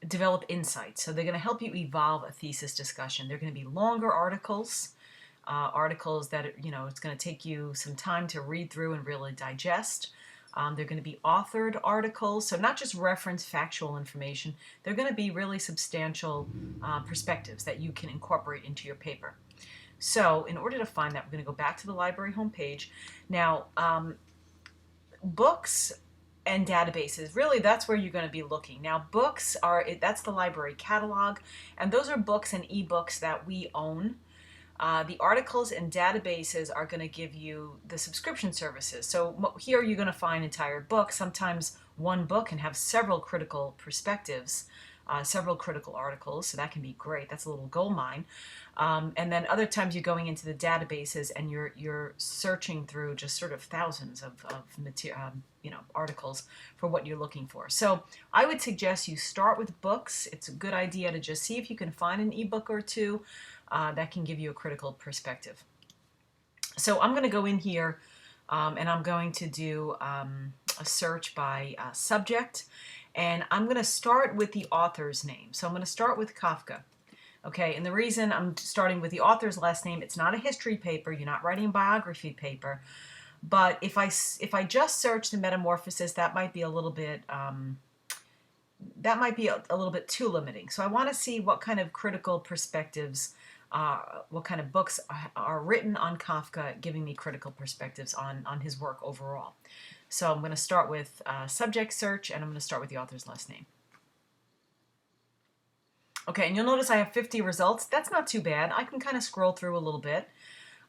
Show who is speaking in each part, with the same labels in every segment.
Speaker 1: develop insights. So they're going to help you evolve a thesis discussion. They're going to be longer articles, articles that, it's going to take you some time to read through and really digest. They're going to be authored articles, so not just reference factual information. They're going to be really substantial perspectives that you can incorporate into your paper. So in order to find that, we're going to go back to the library homepage. Now, books and databases, really that's where you're going to be looking. Now books that's the library catalog, and those are books and ebooks that we own. The articles and databases are going to give you the subscription services. So here you're going to find entire books. Sometimes one book can have several critical perspectives, several critical articles, so that can be great. That's a little gold mine. And then other times you're going into the databases and you're searching through just sort of thousands of material, articles for what you're looking for. So I would suggest you start with books. It's a good idea to just see if you can find an ebook or two that can give you a critical perspective. So I'm going to go in here and I'm going to do a search by subject, and I'm going to start with the author's name. So I'm going to start with Kafka. Okay, and the reason I'm starting with the author's last name, it's not a history paper, you're not writing a biography paper, but if I just search the Metamorphosis, that might be a little bit too limiting. So I want to see what kind of critical perspectives, what kind of books are written on Kafka, giving me critical perspectives on his work overall. So I'm going to start with subject search, and I'm going to start with the author's last name. Okay, and you'll notice I have 50 results. That's not too bad. I can kind of scroll through a little bit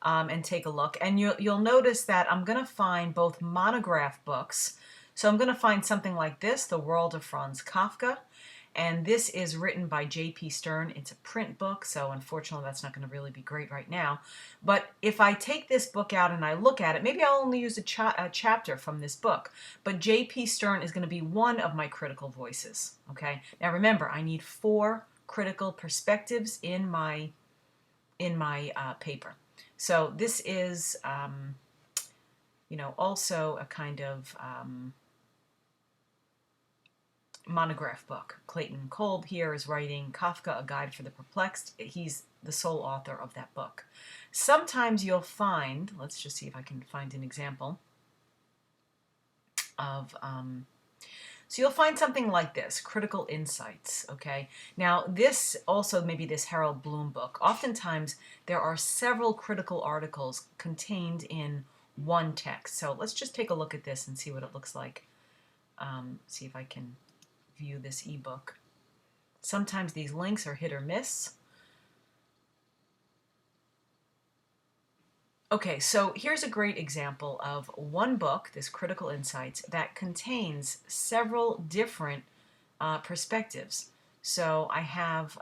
Speaker 1: and take a look. And you'll notice that I'm going to find both monograph books. So I'm going to find something like this, The World of Franz Kafka. And this is written by J.P. Stern. It's a print book, so unfortunately that's not going to really be great right now. But if I take this book out and I look at it, maybe I'll only use a chapter from this book. But J.P. Stern is going to be one of my critical voices. Okay. Now remember, I need 4 critical perspectives in my paper. So this is, also a kind of monograph book. Clayton Kolb here is writing Kafka, A Guide for the Perplexed. He's the sole author of that book. Sometimes you'll find, let's just see if I can find an example of, so you'll find something like this, Critical Insights, okay? Now this also, maybe this Harold Bloom book, oftentimes there are several critical articles contained in one text. So let's just take a look at this and see what it looks like. See if I can view this ebook. Sometimes these links are hit or miss. Okay, so here's a great example of one book, this Critical Insights, that contains several different perspectives. So I have,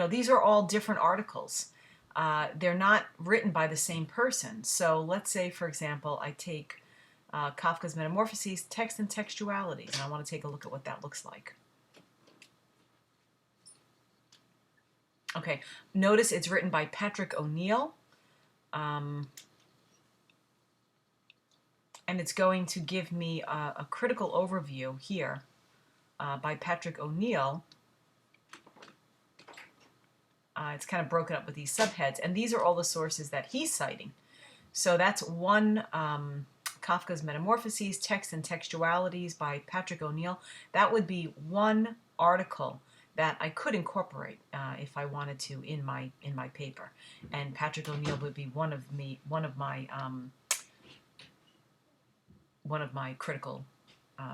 Speaker 1: these are all different articles. They're not written by the same person. So let's say, for example, I take Kafka's Metamorphoses, Text and Textualities, and I want to take a look at what that looks like. Okay, notice it's written by Patrick O'Neill, and it's going to give me a critical overview here by Patrick O'Neill. It's kind of broken up with these subheads, and these are all the sources that he's citing. So that's one, Kafka's Metamorphoses, Text and Textualities by Patrick O'Neill. That would be one article that I could incorporate if I wanted to in my paper, and Patrick O'Neill would be one of my critical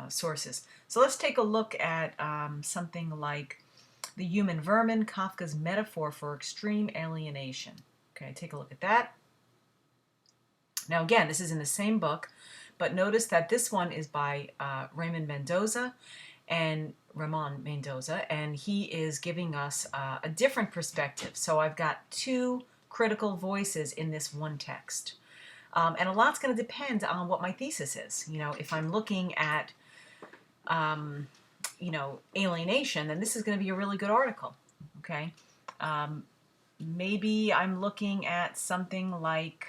Speaker 1: sources. So let's take a look at something like The Human Vermin, Kafka's Metaphor for Extreme Alienation. Okay, take a look at that. Now again, this is in the same book, but notice that this one is by Ramon Mendoza, and he is giving us a different perspective. So I've got 2 critical voices in this one text. And a lot's going to depend on what my thesis is. If I'm looking at, alienation, then this is going to be a really good article, okay? Maybe I'm looking at something like,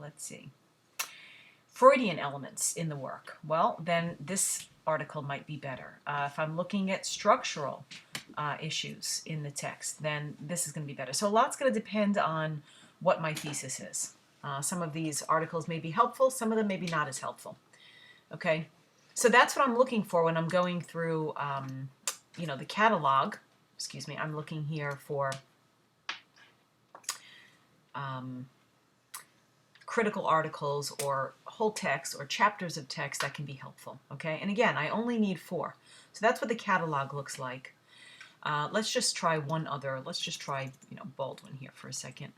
Speaker 1: let's see. Freudian elements in the work, well, then this article might be better. If I'm looking at structural issues in the text, then this is going to be better. So a lot's going to depend on what my thesis is. Some of these articles may be helpful, some of them may be not as helpful. Okay, so that's what I'm looking for when I'm going through, the catalog. Excuse me, I'm looking here for critical articles or whole text or chapters of text that can be helpful. Okay, and again, I only need 4. So that's what the catalog looks like. Let's just try one other. Let's just try, Baldwin here for a second.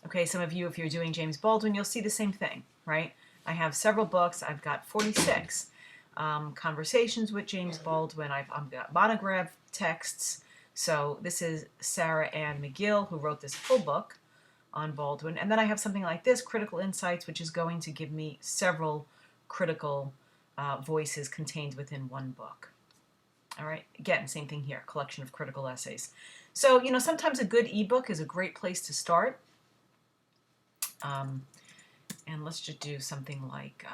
Speaker 1: Okay, some of you, if you're doing James Baldwin, you'll see the same thing, right? I have several books. I've got 46 conversations with James Baldwin. I've got monograph texts. So this is Sarah Ann McGill, who wrote this full book on Baldwin. And then I have something like this, Critical Insights, which is going to give me several critical voices contained within one book. All right, again, same thing here, collection of critical essays. So, sometimes a good ebook is a great place to start. And let's just do something like,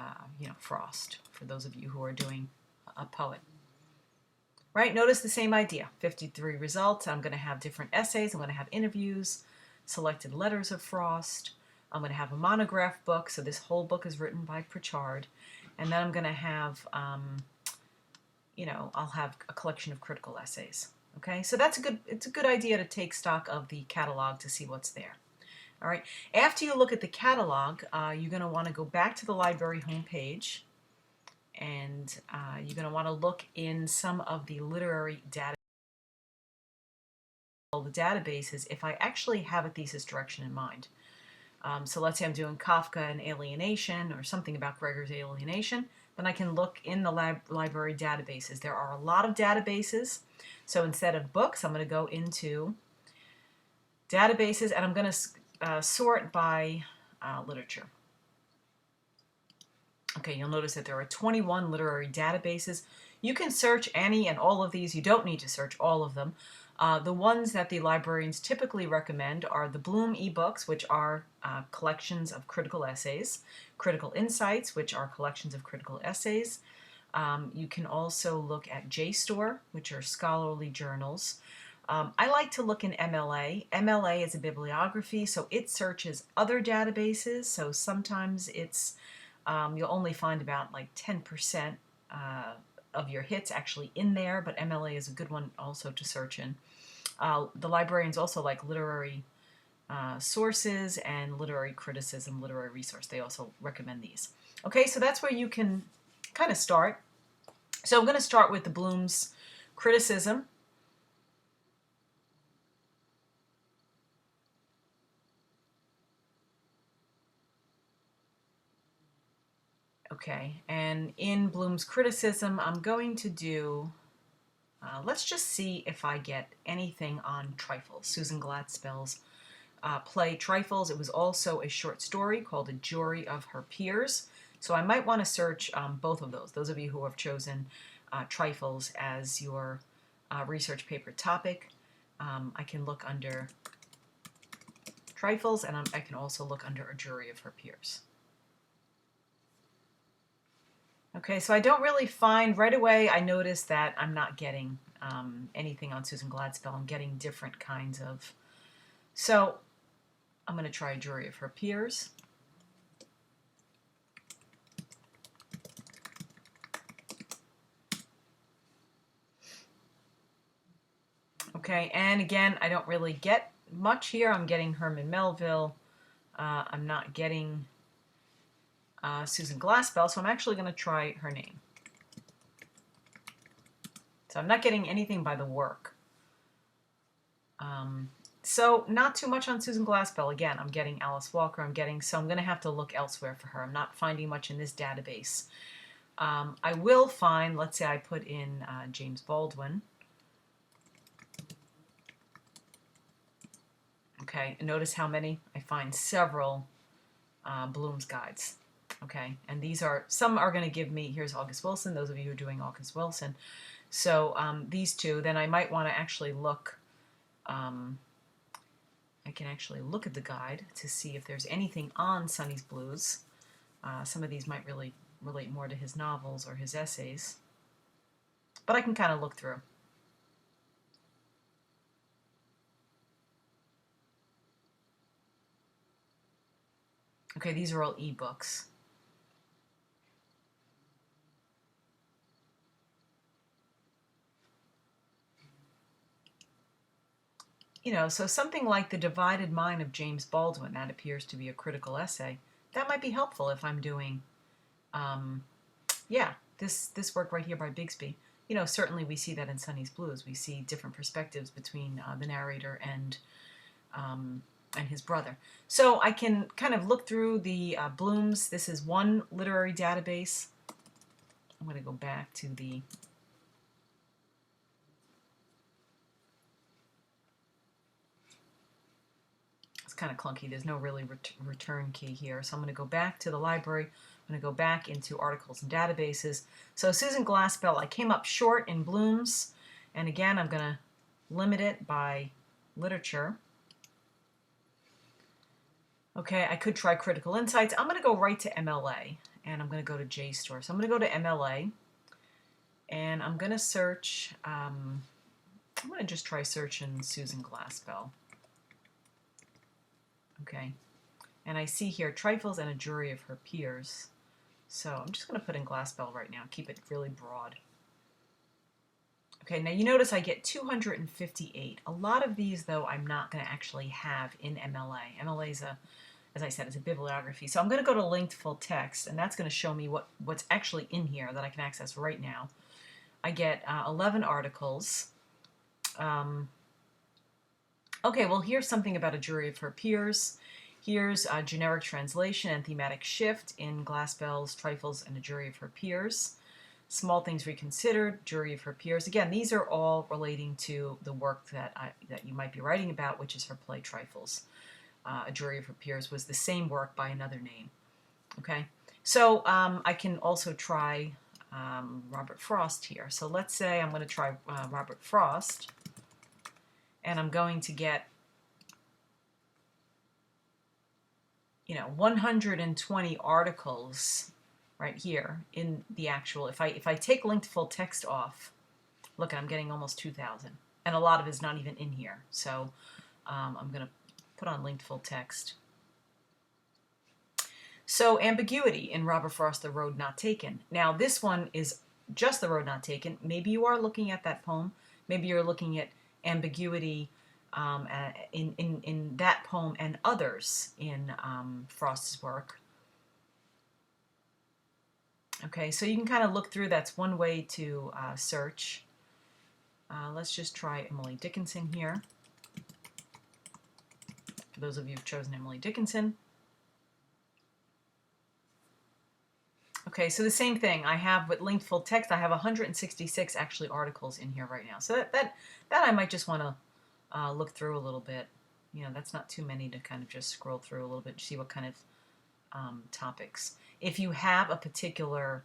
Speaker 1: Frost, for those of you who are doing a poet. Right, notice the same idea, 53 results. I'm going to have different essays. I'm going to have interviews, selected letters of Frost. I'm going to have a monograph book, so this whole book is written by Pritchard. And then I'm going to have, I'll have a collection of critical essays. Okay, so it's a good idea to take stock of the catalog to see what's there. All right, after you look at the catalog, you're going to want to go back to the library homepage, and you're going to want to look in some of the literary databases if I actually have a thesis direction in mind. So let's say I'm doing Kafka and alienation or something about Gregor's alienation, then I can look in the library databases. There are a lot of databases, so instead of books, I'm going to go into databases, and I'm going to sort by literature. Okay, you'll notice that there are 21 literary databases. You can search any and all of these. You don't need to search all of them. The ones that the librarians typically recommend are the Bloom ebooks, which are collections of critical essays, Critical Insights, which are collections of critical essays. You can also look at JSTOR, which are scholarly journals. I like to look in MLA. MLA is a bibliography, so it searches other databases. So sometimes it's you'll only find about like 10% of your hits actually in there, but MLA is a good one also to search in. The librarians also like literary sources and literary criticism, literary resource. They also recommend these. Okay, so that's where you can kind of start. So I'm going to start with the Bloom's criticism. Okay, and in Bloom's criticism, I'm going to do, let's just see if I get anything on Trifles, Susan Gladspell's play Trifles. It was also a short story called A Jury of Her Peers. So I might want to search both of those of you who have chosen Trifles as your research paper topic. I can look under Trifles, and I can also look under A Jury of Her Peers. Okay, so I don't really find, right away I notice that I'm not getting anything on Susan Gladspell. I'm getting different kinds of, so I'm going to try A Jury of Her Peers. Okay, and again, I don't really get much here. I'm getting Herman Melville. I'm not getting Susan Gladspell, so I'm actually going to try her name. So I'm not getting anything by the work. So not too much on Susan Gladspell. Again, I'm getting Alice Walker. So I'm going to have to look elsewhere for her. I'm not finding much in this database. I will find, let's say I put in James Baldwin. Okay, and notice how many? I find several Bloom's guides. Okay, and these are, some are going to give me, here's August Wilson, those of you who are doing August Wilson. So these two, then I might want to actually look I can actually look at the guide to see if there's anything on Sonny's Blues. Some of these might really relate more to his novels or his essays, but I can kind of look through. Okay, these are all ebooks. You know, so something like The Divided Mind of James Baldwin, that appears to be a critical essay. That might be helpful if I'm doing, yeah, this work right here by Bigsby. You know, certainly we see that in Sonny's Blues. We see different perspectives between the narrator and his brother. So I can kind of look through the Bloom's. This is one literary database. I'm going to go back to the kind of clunky. There's no really return key here. So I'm going to go back to the library. I'm going to go back into articles and databases. So Susan Glaspell, I came up short in Bloom's. And again, I'm going to limit it by literature. Okay, I could try Critical Insights. I'm going to go right to MLA. And I'm going to go to JSTOR. So I'm going to go to MLA. And I'm going to search. I'm going to just try searching Susan Glaspell. Okay, and I see here Trifles and a Jury of Her Peers. So I'm just going to put in Glaspell right now, keep it really broad. Okay, now you notice I get 258. A lot of these, though, I'm not going to actually have in MLA. MLA is as I said, is a bibliography. So I'm going to go to linked full text, and that's going to show me what's actually in here that I can access right now. I get 11 articles. Okay, well, here's something about a Jury of Her Peers. Here's a generic translation and thematic shift in Glaspell's Trifles and a Jury of Her Peers. Small Things Reconsidered, Jury of Her Peers. Again, these are all relating to the work that you might be writing about, which is her play Trifles. A Jury of Her Peers was the same work by another name. Okay, so I can also try Robert Frost here. So let's say I'm going to try Robert Frost. And I'm going to get, 120 articles right here in the actual. If I take linked full text off, look, I'm getting almost 2,000, and a lot of it's not even in here. So I'm going to put on linked full text. So ambiguity in Robert Frost, The Road Not Taken. Now this one is just The Road Not Taken. Maybe you are looking at that poem. Maybe you're looking at ambiguity in that poem and others in Frost's work. Okay, so you can kind of look through. That's one way to search. Let's just try Emily Dickinson here. For those of you who've chosen Emily Dickinson. Okay, so the same thing. I have with linked full text, I have 166 actually articles in here right now. So that I might just want to look through a little bit. That's not too many to kind of just scroll through a little bit, see what kind of topics. If you have a particular,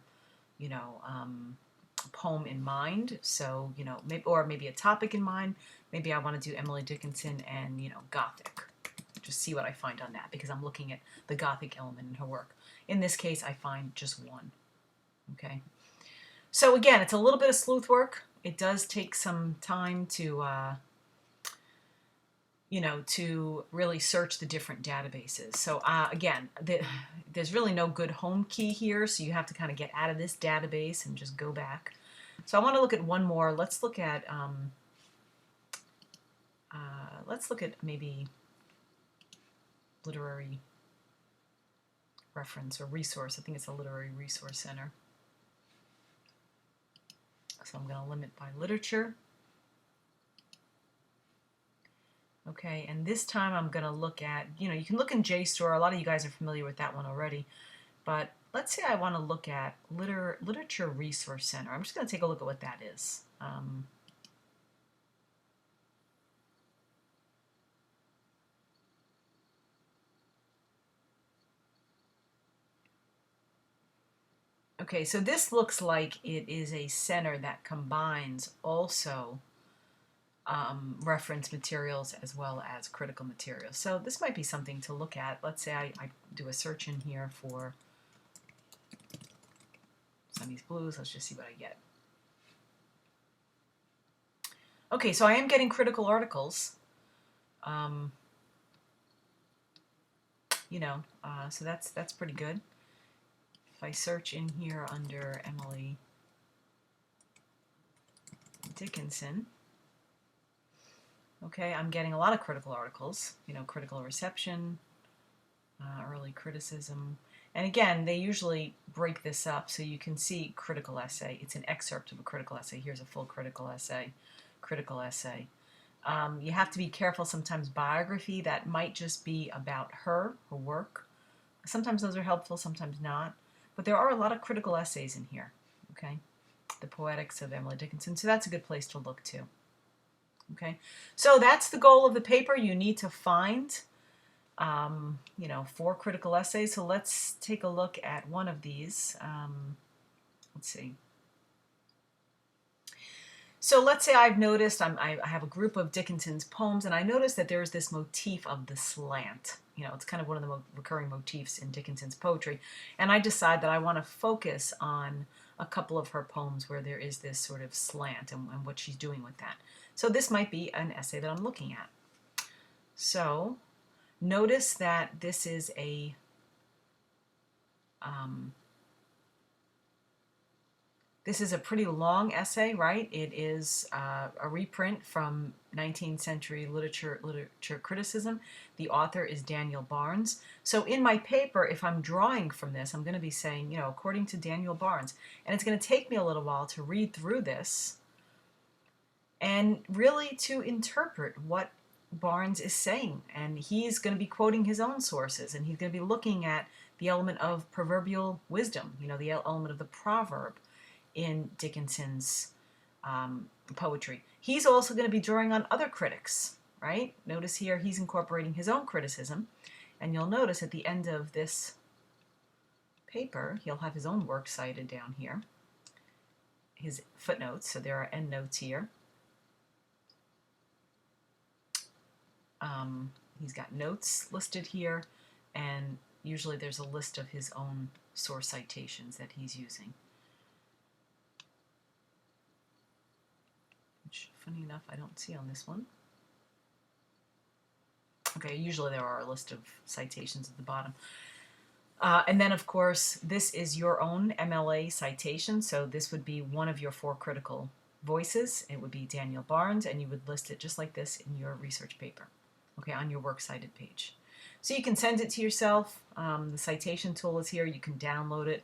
Speaker 1: poem in mind, so, maybe a topic in mind, maybe I want to do Emily Dickinson and, Gothic. Just see what I find on that, because I'm looking at the Gothic element in her work. In this case, I find just one. Okay. So again, it's a little bit of sleuth work. It does take some time to to really search the different databases. So again, there's really no good home key here, so you have to kind of get out of this database and just go back. So I want to look at one more. Let's look at maybe literary reference or resource. I think it's a literary resource center. So I'm going to limit by literature. Okay, and this time I'm going to look at, you can look in JSTOR. A lot of you guys are familiar with that one already. But let's say I want to look at Literature Resource Center. I'm just going to take a look at what that is. Okay, so this looks like it is a center that combines also reference materials as well as critical materials. So this might be something to look at. Let's say I do a search in here for Sunny's Blues. Let's just see what I get. Okay, so I am getting critical articles. So that's pretty good. If I search in here under Emily Dickinson, okay, I'm getting a lot of critical articles, critical reception, early criticism. And again, they usually break this up so you can see critical essay. It's an excerpt of a critical essay. Here's a full critical essay, critical essay. You have to be careful sometimes. Biography, that might just be about her work. Sometimes those are helpful, sometimes not. But there are a lot of critical essays in here, okay? The Poetics of Emily Dickinson. So that's a good place to look too. Okay, so that's the goal of the paper. You need to find, 4 critical essays. So let's take a look at one of these. Let's see. So let's say I've noticed, I have a group of Dickinson's poems, and I noticed that there's this motif of the slant. It's kind of one of the recurring motifs in Dickinson's poetry. And I decide that I want to focus on a couple of her poems where there is this sort of slant and what she's doing with that. So this might be an essay that I'm looking at. So notice that this is a pretty long essay, right? It is a reprint from 19th century literature criticism. The author is Daniel Barnes. So in my paper, if I'm drawing from this, I'm going to be saying, according to Daniel Barnes. And it's going to take me a little while to read through this and really to interpret what Barnes is saying. And he's going to be quoting his own sources, and he's going to be looking at the element of proverbial wisdom, the element of the proverb in Dickinson's poetry. He's also going to be drawing on other critics, right? Notice here he's incorporating his own criticism, and you'll notice at the end of this paper, he'll have his own work cited down here, his footnotes, so there are endnotes here. He's got notes listed here, and usually there's a list of his own source citations that he's using. Which, funny enough, I don't see on this one. Okay, usually there are a list of citations at the bottom. And then, of course, this is your own MLA citation, so this would be one of your 4 critical voices. It would be Daniel Barnes, and you would list it just like this in your research paper, okay, on your works cited page. So you can send it to yourself. The citation tool is here. You can download it.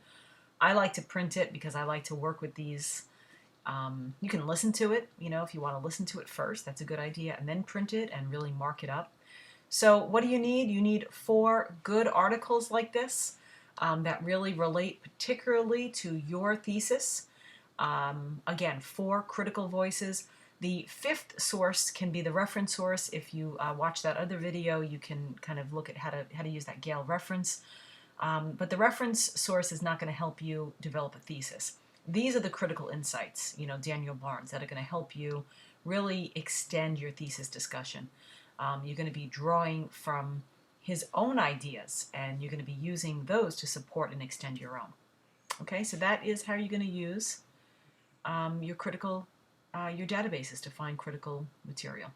Speaker 1: I like to print it because I like to work with these. You can listen to it, if you want to listen to it first, that's a good idea, and then print it and really mark it up. So what do you need? You need 4 good articles like this that really relate particularly to your thesis. Again, 4 critical voices. The 5th source can be the reference source. If you watch that other video, you can kind of look at how to use that Gale reference. But the reference source is not going to help you develop a thesis. These are the critical insights, Daniel Barnes, that are going to help you really extend your thesis discussion. You're going to be drawing from his own ideas, and you're going to be using those to support and extend your own. Okay, so that is how you're going to use your databases to find critical material.